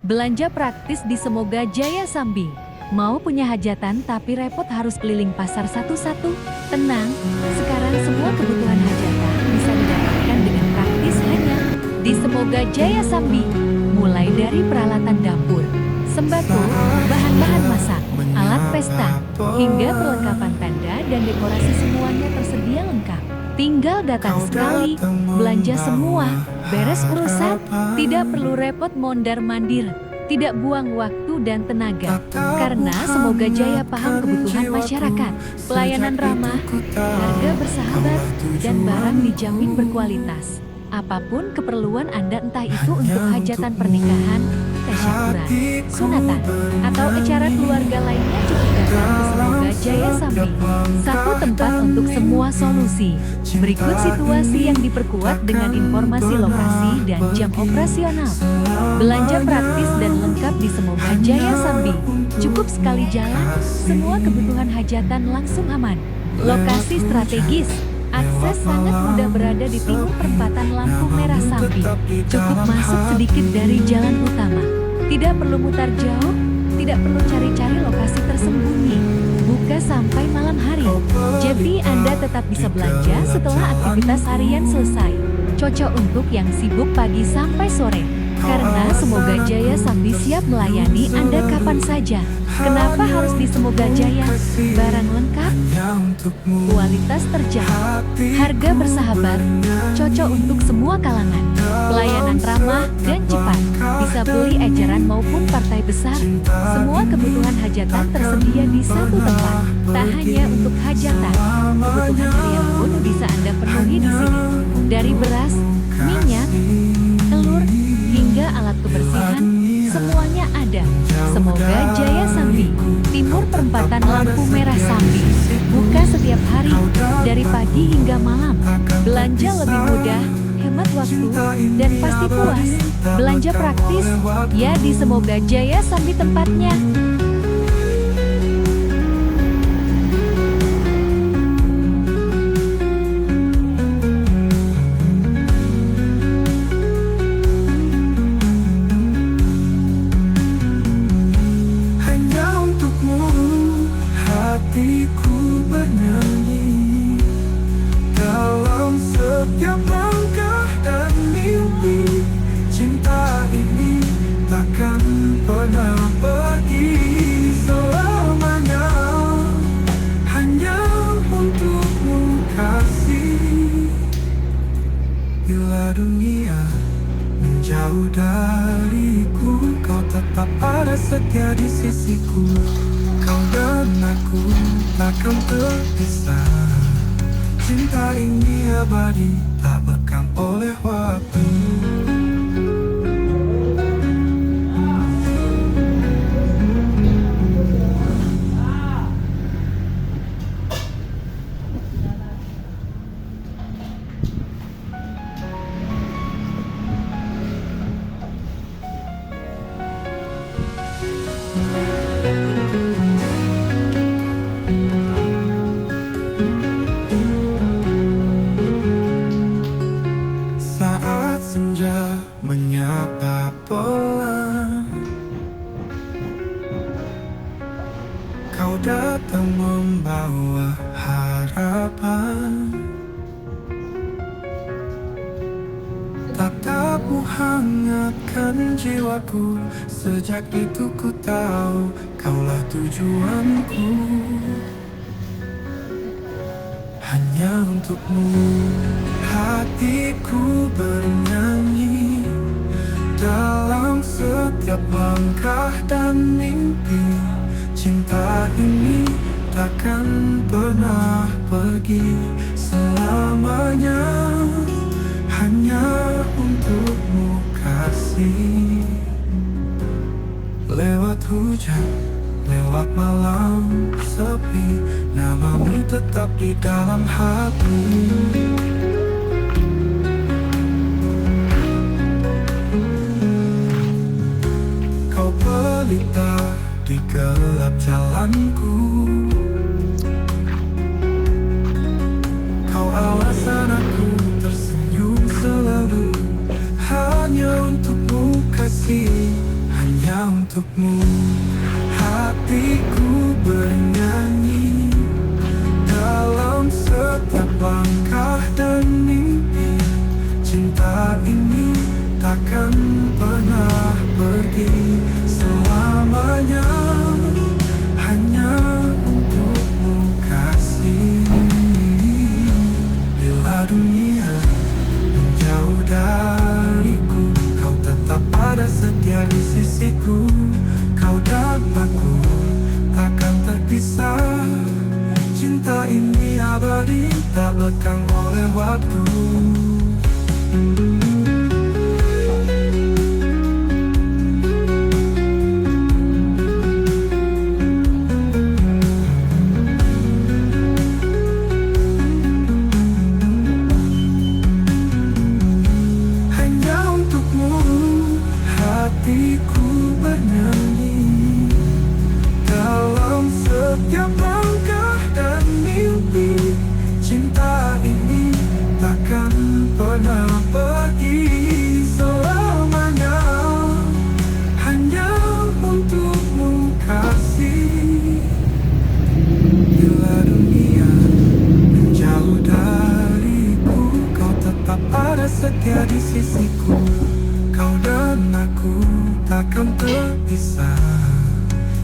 Belanja praktis di Semoga Jaya Sambi. Mau punya hajatan tapi repot harus keliling pasar satu-satu? Tenang, sekarang semua kebutuhan hajatan bisa didapatkan dengan praktis hanya di Semoga Jaya Sambi. Mulai dari peralatan dapur, sembako, bahan-bahan masak, alat pesta, hingga perlengkapan tenda dan dekorasi semuanya tersedia lengkap. Tinggal datang sekali, belanja semua, beres urusan, tidak perlu repot mondar-mandir, tidak buang waktu dan tenaga. Karena Semoga Jaya paham kebutuhan masyarakat, pelayanan ramah, harga bersahabat, dan barang dijamin berkualitas. Apapun keperluan Anda, entah itu untuk hajatan pernikahan, tasyakuran, sunatan, atau acara keluarga lainnya, cukup datang ke Semoga Jaya Sambi. Satu tempat untuk semua solusi. Berikut situasi yang diperkuat dengan informasi lokasi dan jam operasional. Belanja praktis dan lengkap di Semoga Jaya Sambi. Cukup sekali jalan, semua kebutuhan hajatan langsung aman. Lokasi strategis. Akses sangat mudah, berada di timur perempatan lampu merah Sambi. Cukup masuk sedikit dari jalan utama. Tidak perlu mutar jauh, tidak perlu cari-cari lokasi tersembunyi. Buka sampai malam hari. Jadi Anda tetap bisa belanja setelah aktivitas harian selesai. Cocok untuk yang sibuk pagi sampai sore. Karena Semoga Jaya Sambi siap melayani Anda kapan saja. Kenapa harus di Semoga Jaya? Barang lengkap, kualitas terjangkau, harga bersahabat, cocok untuk semua kalangan, pelayanan ramah dan cepat, bisa beli eceran maupun partai besar. Semua kebutuhan hajatan tersedia di satu tempat. Tak hanya untuk hajatan, kebutuhan harian pun bisa Anda penuhi di sini. Dari beras, minyak, telur, hingga alat kebersihan, semuanya ada. Semoga Jaya Sambi, timur perempatan lampu merah Sambi. Buka setiap hari, dari pagi hingga malam. Belanja lebih mudah, hemat waktu, dan pasti puas. Belanja praktis, ya di Semoga Jaya Sambi tempatnya. Hatiku bernyanyi dalam setiap langkah dan mimpi. Cinta ini takkan pernah pergi selamanya, hanya untukmu kasih. Bila dunia menjauh dariku, kau tetap ada setia di sisiku. Kau dan aku takkan terpisah. Cinta ini abadi, tak lekang oleh waktu. Saat senja menyapa pelan, kau datang membawa harapan. Tatapmu hangatkan jiwaku. Sejak itu ku tahu kaulah tujuanku. Hanya untukmu hatiku bernyanyi dalam setiap langkah dan mimpi. Cinta ini takkan pernah pergi selamanya, hanya untukmu kasih. Lewat hujan, lewat malam sepi, namamu tetap di dalam hati. Kau pelita di gelap jalanku. Kau alasan aku tersenyum selalu, hanya untukmu kasih. Hanya untukmu. Hatiku bernyanyi dalam setiap langkah dan mimpi. Cinta ini takkan pernah pergi selamanya, hanya untukmu kasih. Bila dunia menjauh dariku, kau tetap ada setia di sisiku. Kau dan aku takkan terpisah. Cinta ini abadi, tak lekang oleh waktu. Hanya untukmu hatiku bernyanyi dalam setiap langkah dan mimpi. Cinta ini takkan pernah pergi selamanya, hanya untukmu kasih. Bila dunia menjauh dariku, kau tetap ada setia di sisiku. Kau dan aku takkan terpisah.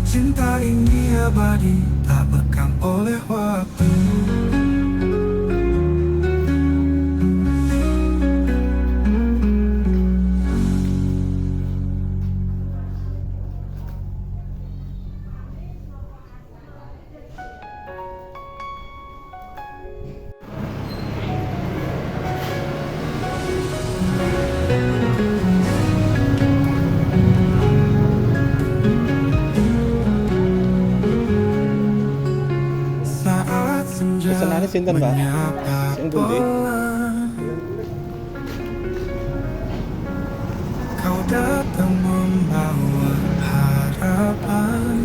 Cinta ini abadi, tak lekang oleh waktu. Saat senja Pesenane sinten, Pak? menyapa Sing pundi? pelan, kau datang membawa harapan.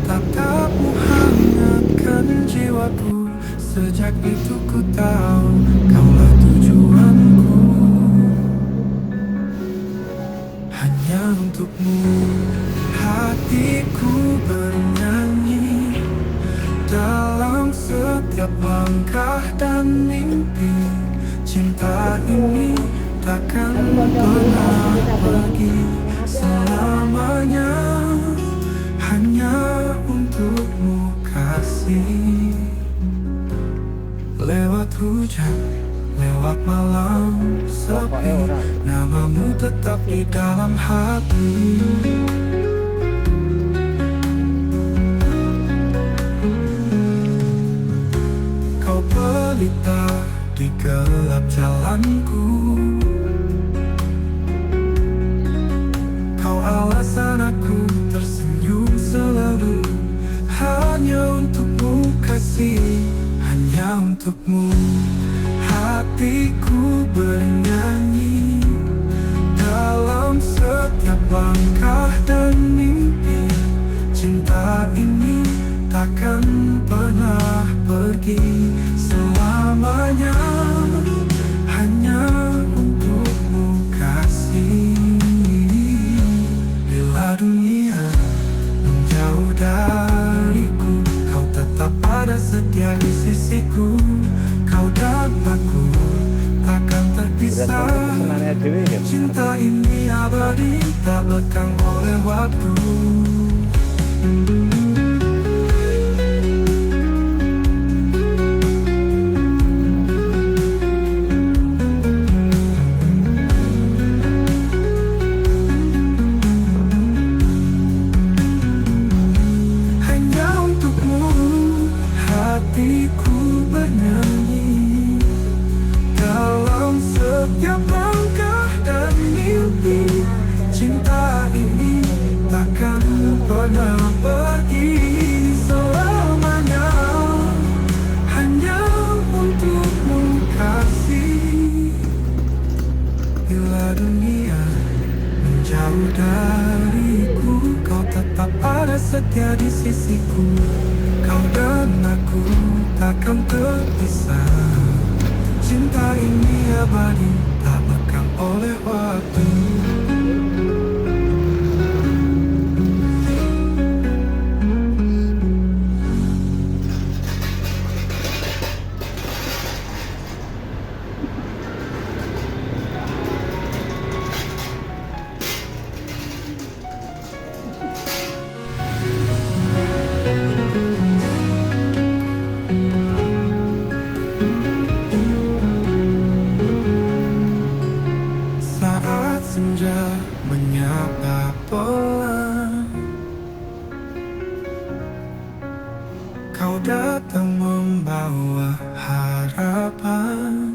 Tatapmu hangatkan jiwaku. Sejak itu ku tahu kaulah tujuanku. Hanya untukmu hatiku bernyanyi dalam setiap langkah dan mimpi. Cinta ini takkan pernah pergi selamanya, hanya untukmu kasih. Lewat hujan, lewat malam sepi, namamu tetap di dalam hati. Kau pelita di gelap jalanku. Kau alasan aku tersenyum selalu. Hanya untukmu kasih, hanya untukmu hatiku bernyanyi dalam setiap langkah dan mimpi. Cinta ini takkan pernah pergi selamanya, hanya untukmu kasih. Bila dunia menjauh dariku, kau tetap ada setia di sisiku. Kau dan aku takkan terpisah. Pesenane dhewe ya. Cinta ini abadi, tak lekang oleh waktu. Hanya untukmu hatiku bernyanyi dalam setiap langkah dan mimpi. Cinta ini takkan pernah pergi selamanya, hanya untukmu kasih. Bila dunia menjauh dariku, kau tetap ada setia di sisiku. Kau dan aku takkan terpisah. Cinta ini abadi, tak lekang oleh waktu. senja menyapa pelan. Kau datang membawa harapan.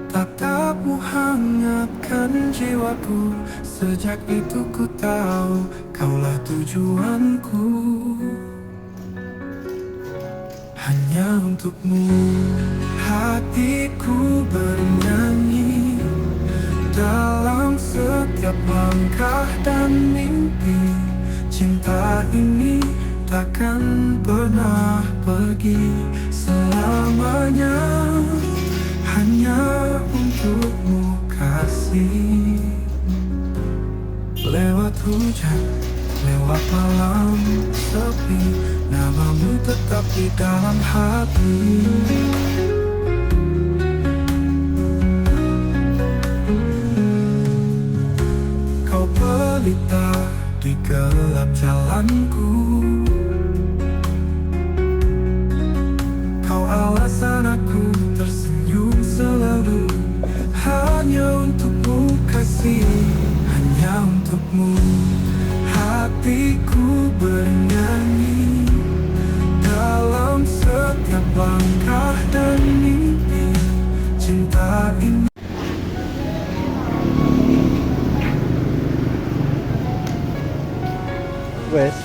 Tatapmu hangatkan jiwaku. Sejak itu ku tahu kaulah tujuanku. Hanya untukmu hatiku bernyanyi. Dalam setiap langkah dan mimpi, cinta ini takkan pernah pergi selamanya. Hanya untukmu kasih. Lewat hujan, lewat malam sepi, namamu tetap di dalam hati. Kau pelita di gelap jalanku. Kau alasan aku tersenyum selalu. Hanya untukmu kasih, hanya untukmu hatiku bernyanyi. Dalam setiap langkah dan mimpi, cinta ini. Wes,